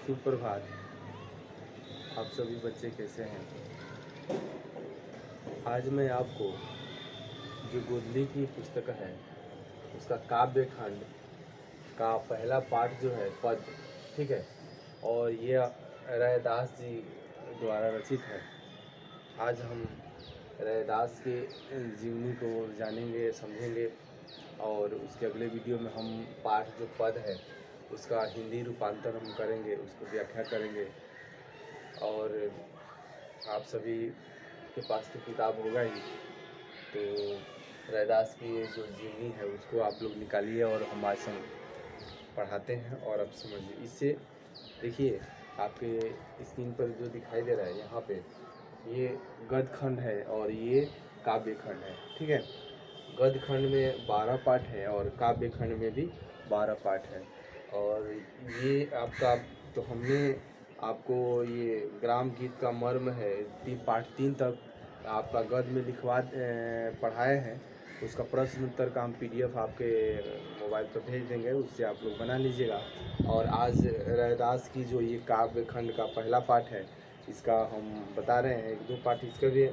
सुप्रभात। आप सभी बच्चे कैसे हैं? आज मैं आपको जो गोदली की पुस्तक है उसका काव्य खंड का पहला पाठ जो है पद, ठीक है, और ये रैदास जी द्वारा रचित है। आज हम रैदास के जीवनी को जानेंगे, समझेंगे और उसके अगले वीडियो में हम पाठ जो पद है उसका हिंदी रूपांतर हम करेंगे, उसको व्याख्या करेंगे। और आप सभी के पास तो किताब होगा ही, तो रैदास की जो जीवनी है उसको आप लोग निकालिए और हम आज पढ़ाते हैं और अब समझिए। इससे देखिए आपके स्क्रीन पर जो दिखाई दे रहा है यहाँ पे ये गद्य खंड है और ये काव्य खंड है, ठीक है। गद्य खंड में 12 पाठ है और काव्य खंड में भी 12 पाठ है। और ये आपका तो हमने आपको ये ग्राम गीत का मर्म है पाठ 3 तक आपका गद्य में लिखवा पढ़ाए हैं। उसका प्रश्न उत्तर का हम PDF आपके मोबाइल पर भेज देंगे, उससे आप लोग बना लीजिएगा। और आज रैदास की जो ये काव्य खंड का पहला पाठ है इसका हम बता रहे हैं। 1-2 पाठ इसका भी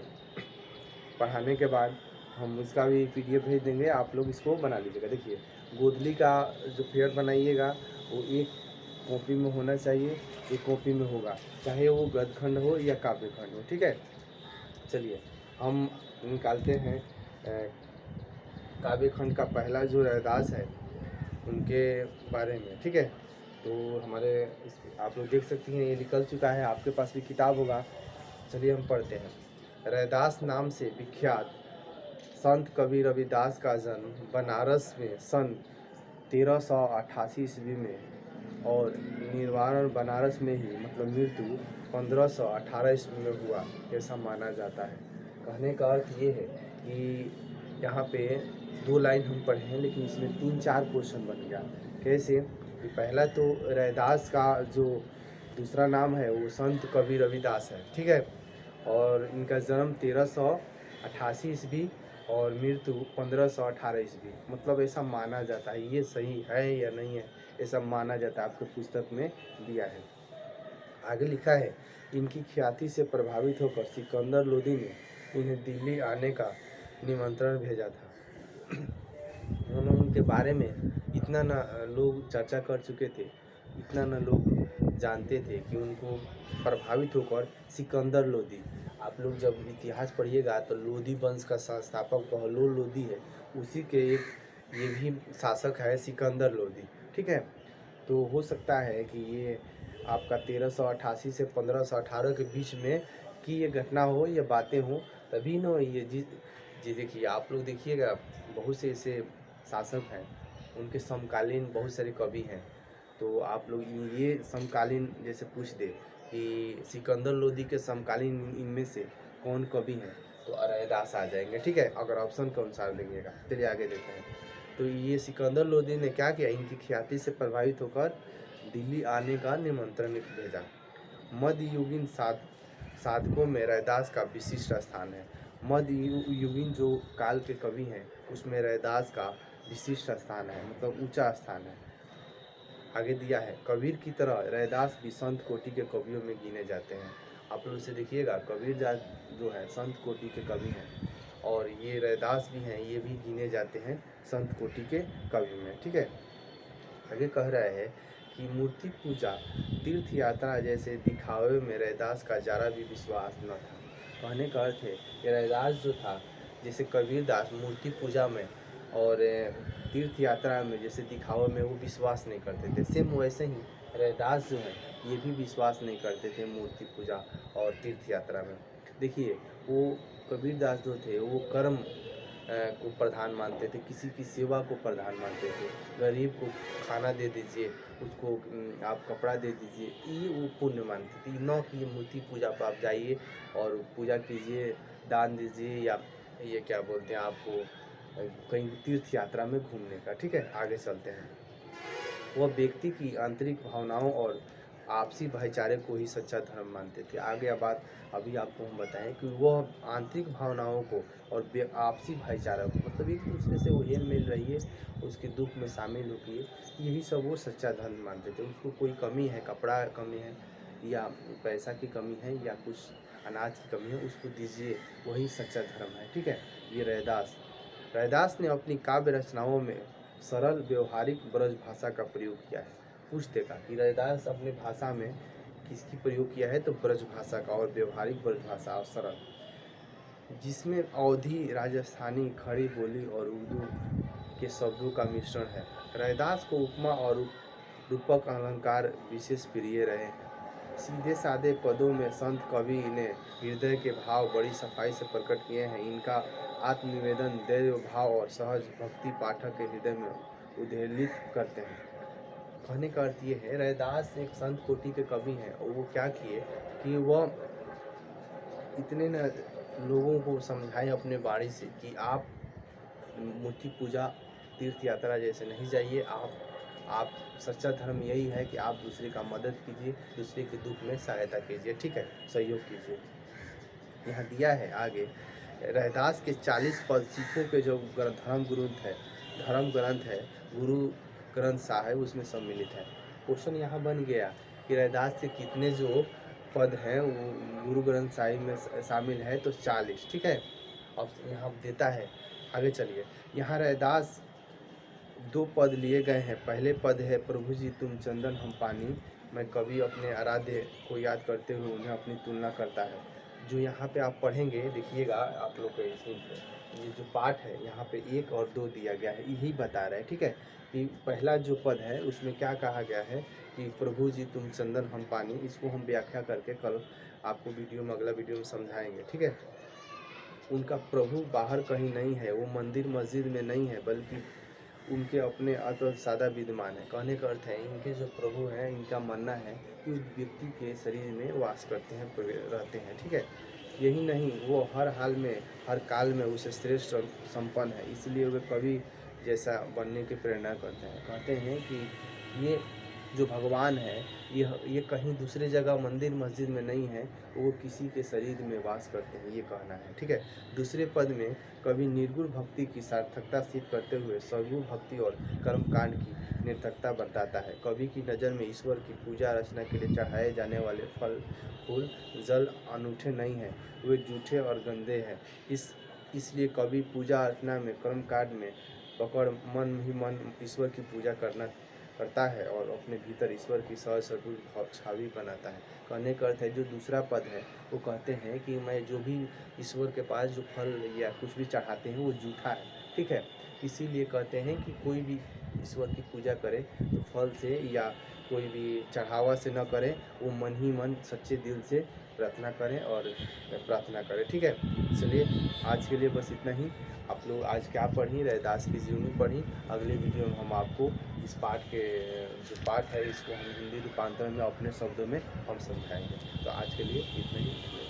पढ़ाने के बाद हम इसका भी PDF भेज देंगे, आप लोग इसको बना लीजिएगा। देखिए गोदली का जो पेयर बनाइएगा वो एक कॉपी में होना चाहिए, एक कॉपी में होगा, चाहे वो गद्य खंड हो या काव्य खंड हो, ठीक है। चलिए हम निकालते हैं काव्य खंड का पहला जो रैदास है उनके बारे में, ठीक है। तो हमारे आप लोग देख सकती हैं ये निकल चुका है, आपके पास भी किताब होगा। चलिए हम पढ़ते हैं। रैदास नाम से विख्यात संत कवि रविदास का जन्म बनारस में सन 1388 ईस्वी में और निर्वाण बनारस में ही, मतलब मृत्यु 1518 ईस्वी में हुआ, ऐसा माना जाता है। कहने का अर्थ ये है कि यहाँ पे 2 लाइन हम पढ़े हैं लेकिन इसमें 3-4 क्वेश्चन बन गया। कैसे कि पहला तो रैदास का जो दूसरा नाम है वो संत कवि रविदास है, ठीक है। और इनका जन्म 1388 ईस्वी और मृत्यु 1518 ईस्वी, मतलब ऐसा माना जाता है। ये सही है या नहीं है ऐसा माना जाता है, आपको पुस्तक में दिया है। आगे लिखा है इनकी ख्याति से प्रभावित होकर सिकंदर लोदी ने इन्हें दिल्ली आने का निमंत्रण भेजा था। उन्होंने उनके बारे में इतना ना लोग चर्चा कर चुके थे, इतना ना लोग जानते थे कि उनको प्रभावित होकर सिकंदर लोदी, आप लोग जब इतिहास पढ़िएगा तो लोदी वंश का संस्थापक बहलोल लोदी है, उसी के एक ये भी शासक है सिकंदर लोदी, ठीक है। तो हो सकता है कि ये आपका 1388 से 1518 के बीच में की ये घटना हो, ये बातें हो, तभी ना ये जी देखिए आप लोग देखिएगा बहुत से ऐसे शासक हैं, उनके समकालीन बहुत सारे कवि हैं। तो आप लोग ये समकालीन जैसे पूछ दे कि सिकंदर लोदी के समकालीन इनमें से कौन कवि हैं, तो रैदास आ जाएंगे, ठीक है, अगर ऑप्शन के अनुसार देखिएगा। चलिए आगे देखते हैं। तो ये सिकंदर लोदी ने क्या किया, इनकी ख्याति से प्रभावित होकर दिल्ली आने का निमंत्रण भेजा। मध्ययुगीन साधकों में रैदास का विशिष्ट स्थान है। मध्ययुगीन जो काल के कवि हैं उसमें रैदास का विशिष्ट स्थान है, मतलब ऊंचा स्थान है। आगे दिया है कबीर की तरह रैदास भी संत कोटि के कवियों में गिने जाते हैं। आप लोग इसे देखिएगा, कबीर जो है संत कोटि के कवि हैं और ये रैदास भी हैं, ये भी गिने जाते हैं संत कोटि के कवि में, ठीक है। आगे कह रहा है कि मूर्ति पूजा तीर्थ यात्रा जैसे दिखावे में रैदास का जरा भी विश्वास न था। कहने का अर्थ है कि रैदास जो था, जैसे कबीर दास मूर्ति पूजा में और तीर्थ यात्रा में जैसे दिखावे में वो विश्वास नहीं करते थे, सेम वैसे ही रैदास जो है ये भी विश्वास नहीं करते थे मूर्ति पूजा और तीर्थ यात्रा में। देखिए वो कबीर दास जो थे वो कर्म को प्रधान मानते थे, किसी की सेवा को प्रधान मानते थे। गरीब को खाना दे दीजिए, उसको आप कपड़ा दे दीजिए, ये वो पुण्य मानते थे, न कि मूर्ति पूजा पर आप जाइए और पूजा कीजिए, दान दीजिए, या ये क्या बोलते हैं आपको कहीं तीर्थ यात्रा में घूमने का, ठीक है। आगे चलते हैं। वह व्यक्ति की आंतरिक भावनाओं और आपसी भाईचारे को ही सच्चा धर्म मानते थे। आगे बात अभी आपको हम बताएं कि वह आंतरिक भावनाओं को और आपसी भाईचारा को, मतलब एक दूसरे से वो हेल मिल रही है, उसके दुख में शामिल होती है, यही सब वो सच्चा धर्म मानते थे। उसको कोई कमी है, कपड़ा कमी है या पैसा की कमी है या कुछ अनाज की कमी है, उसको दीजिए, वही सच्चा धर्म है। ठीक है, ये रैदास ने अपनी काव्य रचनाओं में सरल व्यवहारिक ब्रज भाषा का प्रयोग किया है। पूछ देगा कि रैदास अपने भाषा में किसकी प्रयोग किया है, तो ब्रज भाषा का, और व्यवहारिक ब्रज भाषा और सरल, जिसमें अवधी, राजस्थानी, खड़ी बोली और उर्दू के शब्दों का मिश्रण है। रैदास को उपमा और रूपक अलंकार विशेष प्रिय रहे हैं। सीधे सादे पदों में संत कवि ने हृदय के भाव बड़ी सफाई से प्रकट किए हैं। इनका आत्मनिवेदन, दैव भाव और सहज भक्ति पाठक के हृदय में उद्वेलित करते हैं। कहने का अर्थ ये है, रैदास एक संत कोटि के कवि हैं और वो क्या किए कि वह इतने न लोगों को समझाए अपने बाणी से कि आप मूर्ति पूजा, तीर्थ यात्रा जैसे नहीं जाइए। आप सच्चा धर्म यही है कि आप दूसरे का मदद कीजिए, दूसरे के दुख में सहायता कीजिए। ठीक है, सहयोग कीजिए। यहाँ दिया है आगे, रैदास के 40 पद सिखों के जो धर्म ग्रंथ है गुरु ग्रंथ साहिब, उसमें सम्मिलित है। क्वेश्चन यहाँ बन गया कि रैदास के कितने जो पद हैं वो गुरु ग्रंथ साहिब में शामिल है, तो 40। ठीक है, अब यहाँ देता है, आगे चलिए। यहाँ रैदास 2 पद लिए गए हैं। पहले पद है, प्रभु जी तुम चंदन हम पानी। मैं कवि अपने आराध्य को याद करते हुए उन्हें अपनी तुलना करता है। जो यहाँ पे आप पढ़ेंगे, देखिएगा आप लोग को ये जो पाठ है यहाँ पे 1 और 2 दिया गया है, यही बता रहा है। ठीक है, कि पहला जो पद है उसमें क्या कहा गया है कि प्रभु जी तुम चंदन हम पानी। इसको हम व्याख्या करके कल आपको अगला वीडियो में समझाएंगे। ठीक है, उनका प्रभु बाहर कहीं नहीं है, वो मंदिर मस्जिद में नहीं है, बल्कि उनके अपने अतः सादा विद्यमान है। कहने का अर्थ है, इनके जो प्रभु हैं, इनका मानना है कि व्यक्ति के शरीर में वास करते हैं, रहते हैं। ठीक है, यही नहीं, वो हर हाल में, हर काल में उसे श्रेष्ठ और संपन्न है, इसलिए वे कवि जैसा बनने की प्रेरणा करते हैं। कहते हैं कि ये जो भगवान है ये कहीं दूसरे जगह मंदिर मस्जिद में नहीं है, वो किसी के शरीर में वास करते हैं, ये कहना है। ठीक है, दूसरे पद में कवि निर्गुण भक्ति की सार्थकता सिद्ध करते हुए सगुण भक्ति और कर्मकांड की निरर्थकता बताता है। कवि की नज़र में ईश्वर की पूजा अर्चना के लिए चढ़ाए जाने वाले फल, फूल, जल अनूठे नहीं हैं, वे जूठे और गंदे हैं। इसलिए कवि पूजा अर्चना में, कर्मकांड में पकड़ मन ही मन ईश्वर की पूजा करता है और अपने भीतर ईश्वर की सहज सगुण छवि बनाता है। कहने का अर्थ है, जो दूसरा पद है वो कहते हैं कि मैं जो भी ईश्वर के पास जो फल या कुछ भी चढ़ाते हैं वो झूठा है। ठीक है, इसीलिए कहते हैं कि कोई भी ईश्वर की पूजा करे तो फल से या कोई भी चढ़ावा से न करे, वो मन ही मन सच्चे दिल से प्रार्थना करें और प्रार्थना करें। ठीक है, चलिए आज के लिए बस इतना ही। आप लोग आज क्या पढ़ी, रैदास की जीवनी पढ़ी। अगले वीडियो में हम आपको इस पाठ के जो पाठ है इसको हम हिंदी रूपांतरण में अपने शब्दों में हम समझाएंगे। तो आज के लिए इतना ही।